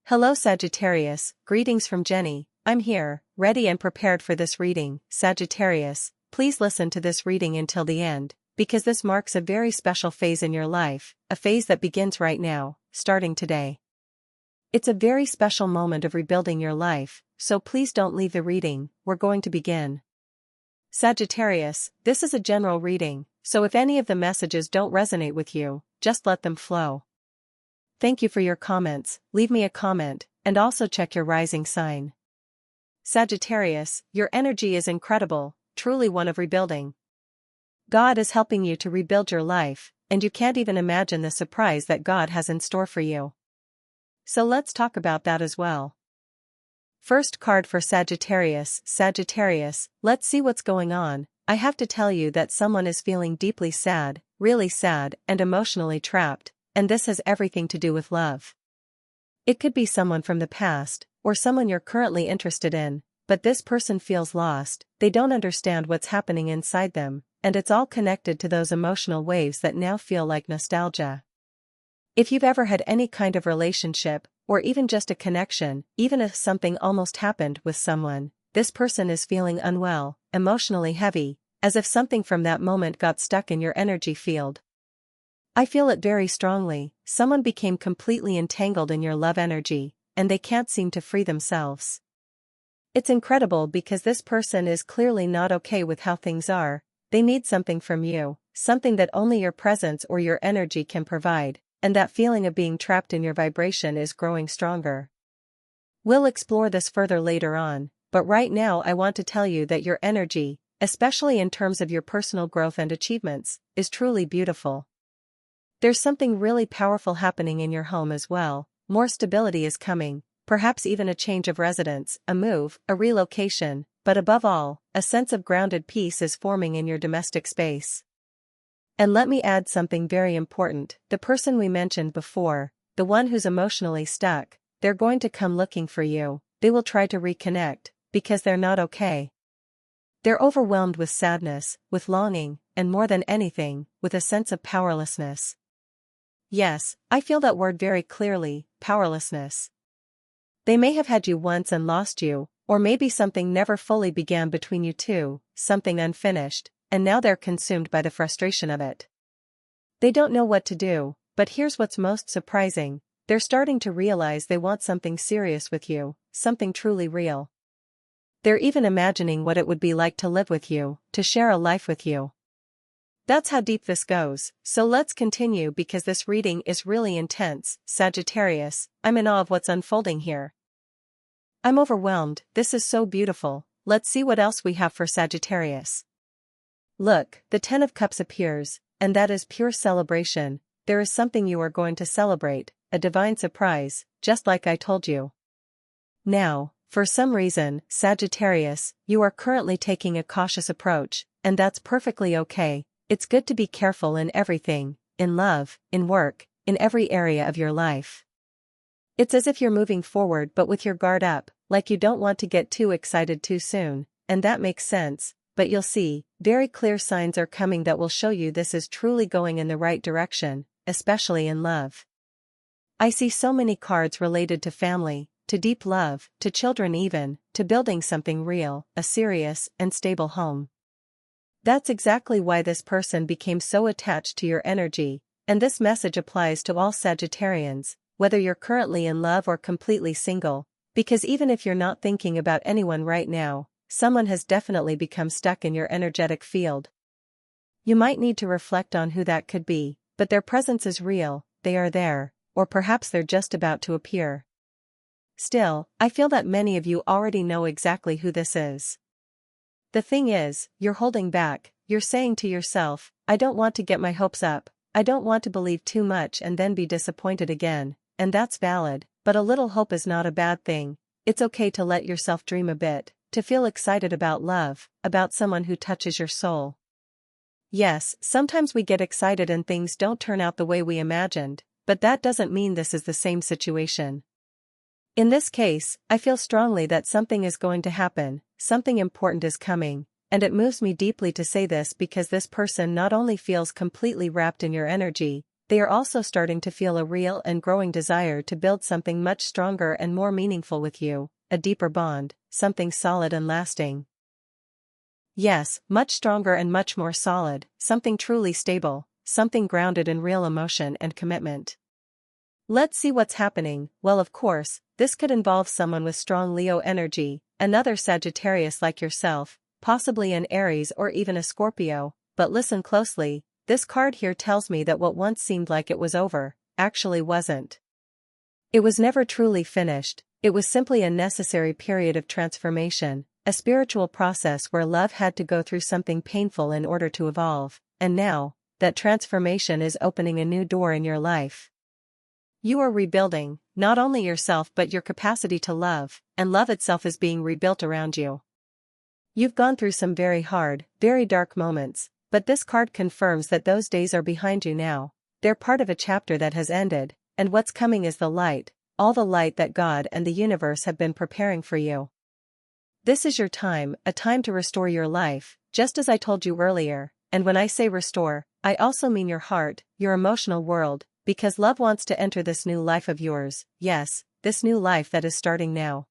Hello Sagittarius, greetings from Jenny. I'm here, ready and prepared for this reading. Sagittarius, please listen to this reading until the end, because this marks a very special phase in your life, a phase that begins right now, starting today. It's a very special moment of rebuilding your life, so please don't leave the reading. We're going to begin. Sagittarius, this is a general reading, so if any of the messages don't resonate with you, just let them flow. Thank you for your comments. Leave me a comment, and also check your rising sign. Sagittarius, your energy is incredible, truly one of rebuilding. God is helping you to rebuild your life, and you can't even imagine the surprise that God has in store for you. So let's talk about that as well. First card for Sagittarius. Sagittarius, let's see what's going on. I have to tell you that someone is feeling deeply sad, really sad, and emotionally trapped. And this has everything to do with love. It could be someone from the past, or someone you're currently interested in, but this person feels lost, they don't understand what's happening inside them, and it's all connected to those emotional waves that now feel like nostalgia. If you've ever had any kind of relationship, or even just a connection, even if something almost happened with someone, this person is feeling unwell, emotionally heavy, as if something from that moment got stuck in your energy field. I feel it very strongly. Someone became completely entangled in your love energy, and they can't seem to free themselves. It's incredible because this person is clearly not okay with how things are. They need something from you, something that only your presence or your energy can provide, and that feeling of being trapped in your vibration is growing stronger. We'll explore this further later on, but right now I want to tell you that your energy, especially in terms of your personal growth and achievements, is truly beautiful. There's something really powerful happening in your home as well. More stability is coming, perhaps even a change of residence, a move, a relocation, but above all, a sense of grounded peace is forming in your domestic space. And let me add something very important. The person we mentioned before, the one who's emotionally stuck, they're going to come looking for you. They will try to reconnect, because they're not okay. They're overwhelmed with sadness, with longing, and more than anything, with a sense of powerlessness. Yes, I feel that word very clearly, powerlessness. They may have had you once and lost you, or maybe something never fully began between you two, something unfinished, and now they're consumed by the frustration of it. They don't know what to do, but here's what's most surprising, they're starting to realize they want something serious with you, something truly real. They're even imagining what it would be like to live with you, to share a life with you. That's how deep this goes, so let's continue because this reading is really intense. Sagittarius, I'm in awe of what's unfolding here. I'm overwhelmed, this is so beautiful. Let's see what else we have for Sagittarius. Look, the Ten of Cups appears, and that is pure celebration. There is something you are going to celebrate, a divine surprise, just like I told you. Now, for some reason, Sagittarius, you are currently taking a cautious approach, and that's perfectly okay. It's good to be careful in everything, in love, in work, in every area of your life. It's as if you're moving forward but with your guard up, like you don't want to get too excited too soon, and that makes sense, but you'll see, very clear signs are coming that will show you this is truly going in the right direction, especially in love. I see so many cards related to family, to deep love, to children even, to building something real, a serious and stable home. That's exactly why this person became so attached to your energy, and this message applies to all Sagittarians, whether you're currently in love or completely single, because even if you're not thinking about anyone right now, someone has definitely become stuck in your energetic field. You might need to reflect on who that could be, but their presence is real, they are there, or perhaps they're just about to appear. Still, I feel that many of you already know exactly who this is. The thing is, you're holding back, you're saying to yourself, I don't want to get my hopes up, I don't want to believe too much and then be disappointed again, and that's valid, but a little hope is not a bad thing. It's okay to let yourself dream a bit, to feel excited about love, about someone who touches your soul. Yes, sometimes we get excited and things don't turn out the way we imagined, but that doesn't mean this is the same situation. In this case, I feel strongly that something is going to happen, something important is coming, and it moves me deeply to say this because this person not only feels completely wrapped in your energy, they are also starting to feel a real and growing desire to build something much stronger and more meaningful with you, a deeper bond, something solid and lasting. Yes, much stronger and much more solid, something truly stable, something grounded in real emotion and commitment. Let's see what's happening. Well, of course, this could involve someone with strong Leo energy, another Sagittarius like yourself, possibly an Aries or even a Scorpio, but listen closely, this card here tells me that what once seemed like it was over, actually wasn't. It was never truly finished, it was simply a necessary period of transformation, a spiritual process where love had to go through something painful in order to evolve, and now, that transformation is opening a new door in your life. You are rebuilding, not only yourself but your capacity to love, and love itself is being rebuilt around you. You've gone through some very hard, very dark moments, but this card confirms that those days are behind you now. They're part of a chapter that has ended, and what's coming is the light, all the light that God and the universe have been preparing for you. This is your time, a time to restore your life, just as I told you earlier, and when I say restore, I also mean your heart, your emotional world, because love wants to enter this new life of yours, yes, this new life that is starting now.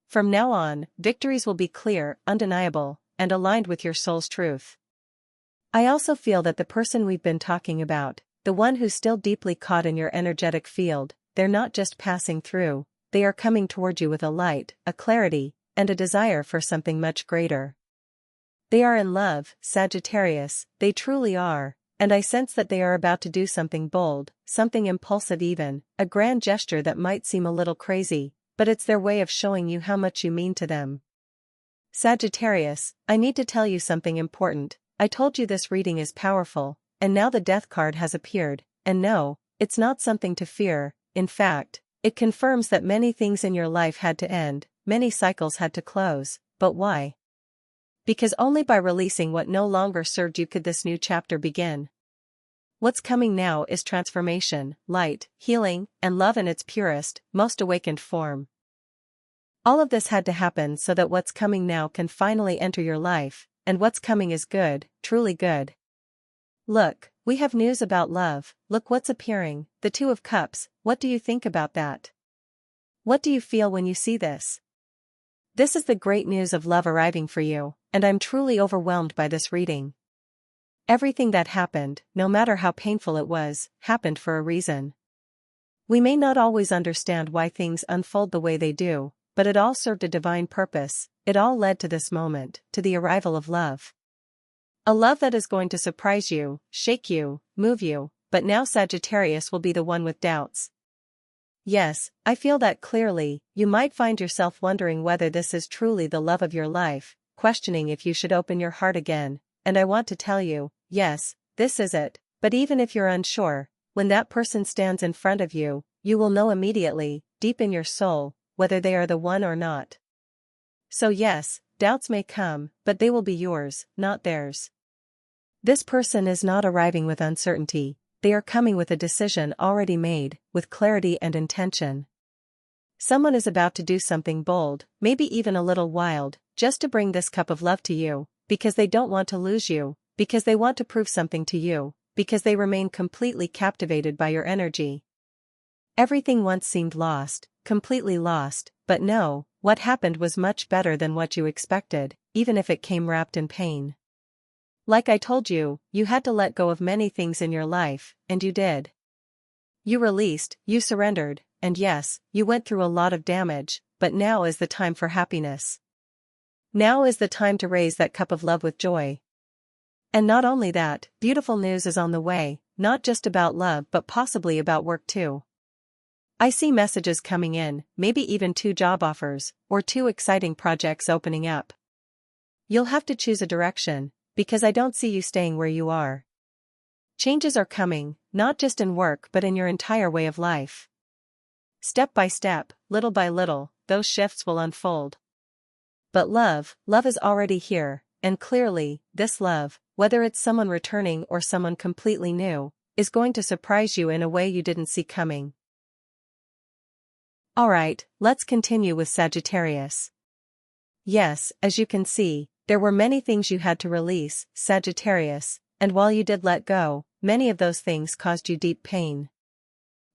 From now on, victories will be clear, undeniable, and aligned with your soul's truth. I also feel that the person we've been talking about, the one who's still deeply caught in your energetic field, they're not just passing through, they are coming toward you with a light, a clarity, and a desire for something much greater. They are in love, Sagittarius, they truly are, and I sense that they are about to do something bold, something impulsive even, a grand gesture that might seem a little crazy, but it's their way of showing you how much you mean to them. Sagittarius, I need to tell you something important. I told you this reading is powerful, and now the Death card has appeared, and no, it's not something to fear, in fact, it confirms that many things in your life had to end, many cycles had to close, but why? Because only by releasing what no longer served you could this new chapter begin. What's coming now is transformation, light, healing, and love in its purest, most awakened form. All of this had to happen so that what's coming now can finally enter your life, and what's coming is good, truly good. Look, we have news about love, look what's appearing, the Two of Cups, what do you think about that? What do you feel when you see this? This is the great news of love arriving for you, and I'm truly overwhelmed by this reading. Everything that happened, no matter how painful it was, happened for a reason. We may not always understand why things unfold the way they do, but it all served a divine purpose, it all led to this moment, to the arrival of love. A love that is going to surprise you, shake you, move you, but now Sagittarius will be the one with doubts. Yes, I feel that clearly, you might find yourself wondering whether this is truly the love of your life, questioning if you should open your heart again, and I want to tell you, yes, this is it, but even if you're unsure, when that person stands in front of you, you will know immediately, deep in your soul, whether they are the one or not. So yes, doubts may come, but they will be yours, not theirs. This person is not arriving with uncertainty, they are coming with a decision already made, with clarity and intention. Someone is about to do something bold, maybe even a little wild, just to bring this cup of love to you, because they don't want to lose you, because they want to prove something to you, because they remain completely captivated by your energy. Everything once seemed lost, completely lost, but no, what happened was much better than what you expected, even if it came wrapped in pain. Like I told you, you had to let go of many things in your life, and you did. You released, you surrendered, and yes, you went through a lot of damage, but now is the time for happiness. Now is the time to raise that cup of love with joy. And not only that, beautiful news is on the way, not just about love but possibly about work too. I see messages coming in, maybe even 2 job offers, or 2 exciting projects opening up. You'll have to choose a direction, because I don't see you staying where you are. Changes are coming, not just in work but in your entire way of life. Step by step, little by little, those shifts will unfold. But love is already here, and clearly, this love, whether it's someone returning or someone completely new, is going to surprise you in a way you didn't see coming. Alright, let's continue with Sagittarius. Yes, as you can see, there were many things you had to release, Sagittarius, and while you did let go, many of those things caused you deep pain.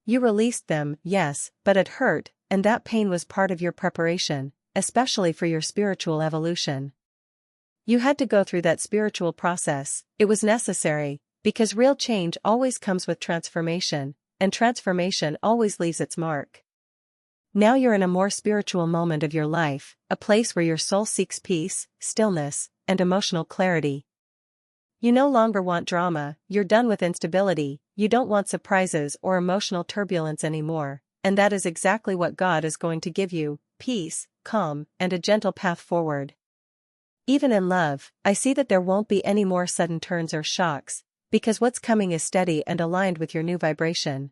You released them, yes, but it hurt, and that pain was part of your preparation, especially for your spiritual evolution. You had to go through that spiritual process. It was necessary, because real change always comes with transformation, and transformation always leaves its mark. Now you're in a more spiritual moment of your life, a place where your soul seeks peace, stillness, and emotional clarity. You no longer want drama, you're done with instability, you don't want surprises or emotional turbulence anymore, and that is exactly what God is going to give you: peace, calm, and a gentle path forward. Even in love, I see that there won't be any more sudden turns or shocks, because what's coming is steady and aligned with your new vibration.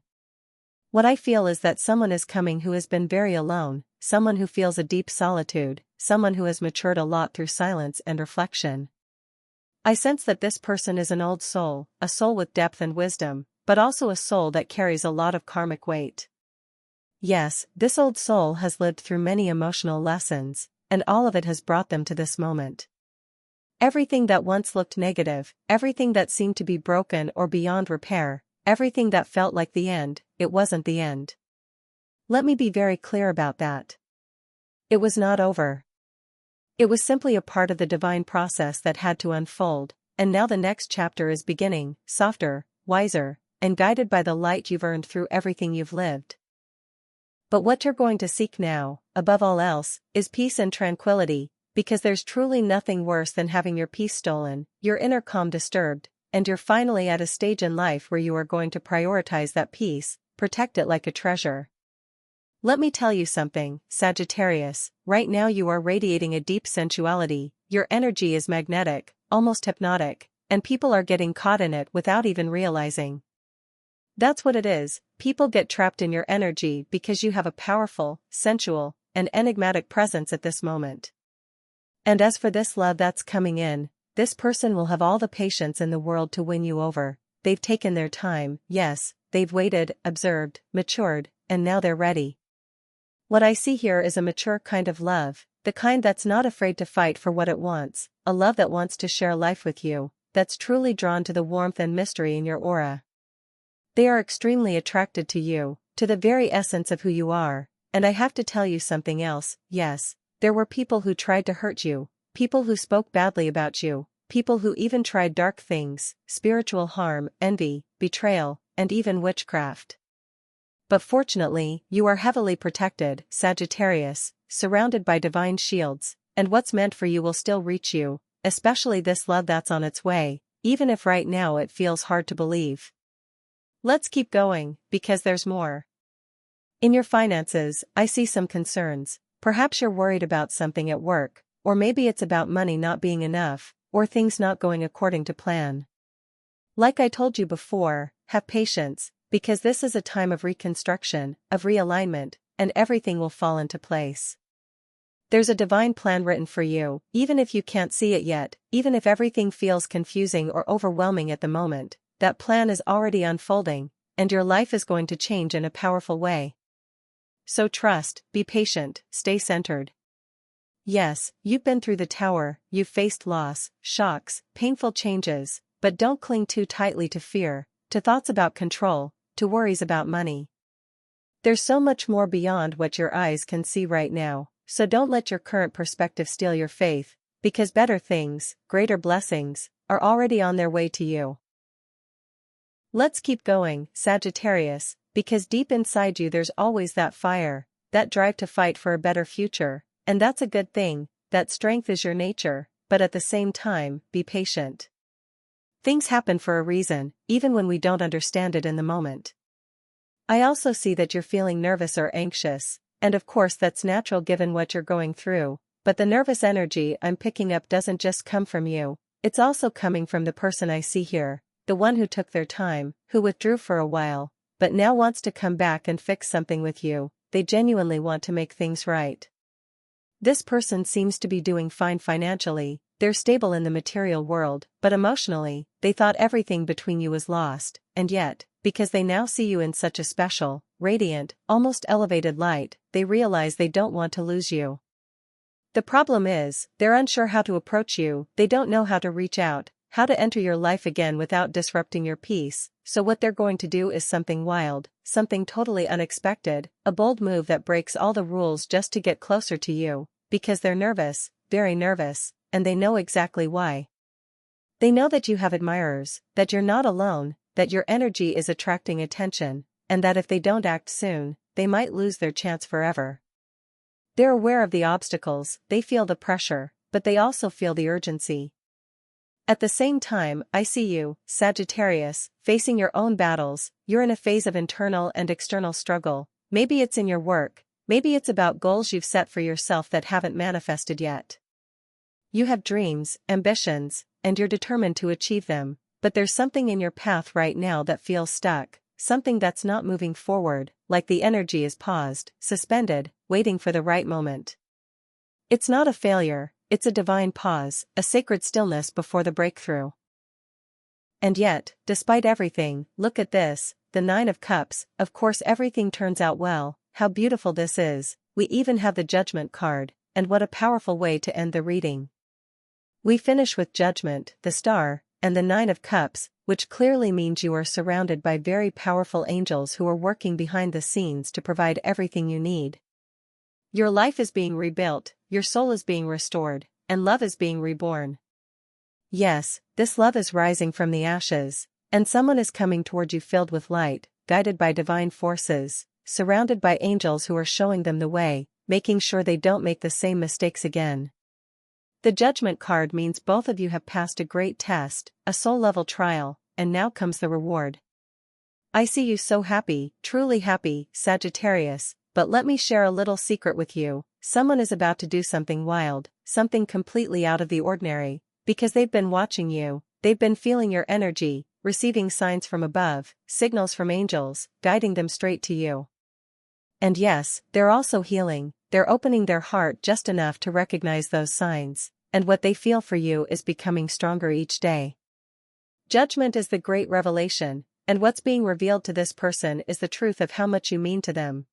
What I feel is that someone is coming who has been very alone, someone who feels a deep solitude, someone who has matured a lot through silence and reflection. I sense that this person is an old soul, a soul with depth and wisdom, but also a soul that carries a lot of karmic weight. Yes, this old soul has lived through many emotional lessons, and all of it has brought them to this moment. Everything that once looked negative, everything that seemed to be broken or beyond repair, everything that felt like the end, it wasn't the end. Let me be very clear about that. It was not over. It was simply a part of the divine process that had to unfold, and now the next chapter is beginning, softer, wiser, and guided by the light you've earned through everything you've lived. But what you're going to seek now, above all else, is peace and tranquility, because there's truly nothing worse than having your peace stolen, your inner calm disturbed, and you're finally at a stage in life where you are going to prioritize that peace, protect it like a treasure. Let me tell you something, Sagittarius, right now you are radiating a deep sensuality, your energy is magnetic, almost hypnotic, and people are getting caught in it without even realizing. That's what it is, people get trapped in your energy because you have a powerful, sensual, and enigmatic presence at this moment. And as for this love that's coming in, this person will have all the patience in the world to win you over. They've taken their time, yes, they've waited, observed, matured, and now they're ready. What I see here is a mature kind of love, the kind that's not afraid to fight for what it wants, a love that wants to share life with you, that's truly drawn to the warmth and mystery in your aura. They are extremely attracted to you, to the very essence of who you are, and I have to tell you something else. Yes, there were people who tried to hurt you, people who spoke badly about you, people who even tried dark things, spiritual harm, envy, betrayal, and even witchcraft. But fortunately, you are heavily protected, Sagittarius, surrounded by divine shields, and what's meant for you will still reach you, especially this love that's on its way, even if right now it feels hard to believe. Let's keep going, because there's more. In your finances, I see some concerns. Perhaps you're worried about something at work, or maybe it's about money not being enough, or things not going according to plan. Like I told you before, have patience, because this is a time of reconstruction, of realignment, and everything will fall into place. There's a divine plan written for you, even if you can't see it yet, even if everything feels confusing or overwhelming at the moment, that plan is already unfolding, and your life is going to change in a powerful way. So trust, be patient, stay centered. Yes, you've been through the tower, you've faced loss, shocks, painful changes, but don't cling too tightly to fear, to thoughts about control, to worries about money. There's so much more beyond what your eyes can see right now, so don't let your current perspective steal your faith, because better things, greater blessings, are already on their way to you. Let's keep going, Sagittarius, because deep inside you there's always that fire, that drive to fight for a better future, and that's a good thing, that strength is your nature, but at the same time, be patient. Things happen for a reason, even when we don't understand it in the moment. I also see that you're feeling nervous or anxious, and of course that's natural given what you're going through, but the nervous energy I'm picking up doesn't just come from you, it's also coming from the person I see here, the one who took their time, who withdrew for a while, but now wants to come back and fix something with you. They genuinely want to make things right. This person seems to be doing fine financially, they're stable in the material world, but emotionally, they thought everything between you was lost, and yet, because they now see you in such a special, radiant, almost elevated light, they realize they don't want to lose you. The problem is, they're unsure how to approach you, they don't know how to reach out, how to enter your life again without disrupting your peace. So what they're going to do is something wild, something totally unexpected, a bold move that breaks all the rules just to get closer to you, because they're nervous, very nervous, and they know exactly why. They know that you have admirers, that you're not alone, that your energy is attracting attention, and that if they don't act soon, they might lose their chance forever. They're aware of the obstacles, they feel the pressure, but they also feel the urgency. At the same time, I see you, Sagittarius, facing your own battles. You're in a phase of internal and external struggle. Maybe it's in your work, maybe it's about goals you've set for yourself that haven't manifested yet. You have dreams, ambitions, and you're determined to achieve them, but there's something in your path right now that feels stuck, something that's not moving forward, like the energy is paused, suspended, waiting for the right moment. It's not a failure, it's a divine pause, a sacred stillness before the breakthrough. And yet, despite everything, look at this, the Nine of Cups. Of course everything turns out well. How beautiful this is. We even have the Judgment card, and what a powerful way to end the reading. We finish with Judgment, the Star, and the Nine of Cups, which clearly means you are surrounded by very powerful angels who are working behind the scenes to provide everything you need. Your life is being rebuilt, your soul is being restored, and love is being reborn. Yes, this love is rising from the ashes, and someone is coming toward you filled with light, guided by divine forces, surrounded by angels who are showing them the way, making sure they don't make the same mistakes again. The Judgment card means both of you have passed a great test, a soul-level trial, and now comes the reward. I see you so happy, truly happy, Sagittarius. But let me share a little secret with you. Someone is about to do something wild, something completely out of the ordinary, because they've been watching you, they've been feeling your energy, receiving signs from above, signals from angels, guiding them straight to you. And yes, they're also healing, they're opening their heart just enough to recognize those signs, and what they feel for you is becoming stronger each day. Judgment is the great revelation, and what's being revealed to this person is the truth of how much you mean to them.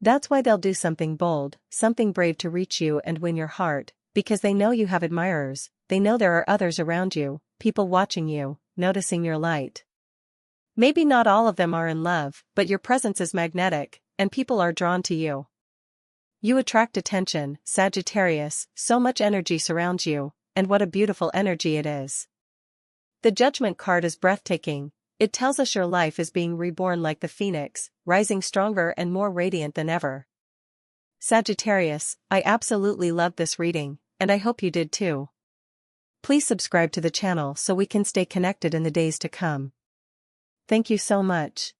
That's why they'll do something bold, something brave to reach you and win your heart, because they know you have admirers, they know there are others around you, people watching you, noticing your light. Maybe not all of them are in love, but your presence is magnetic, and people are drawn to you. You attract attention, Sagittarius, so much energy surrounds you, and what a beautiful energy it is. The Judgment card is breathtaking. It tells us your life is being reborn like the phoenix, rising stronger and more radiant than ever. Sagittarius, I absolutely loved this reading, and I hope you did too. Please subscribe to the channel so we can stay connected in the days to come. Thank you so much.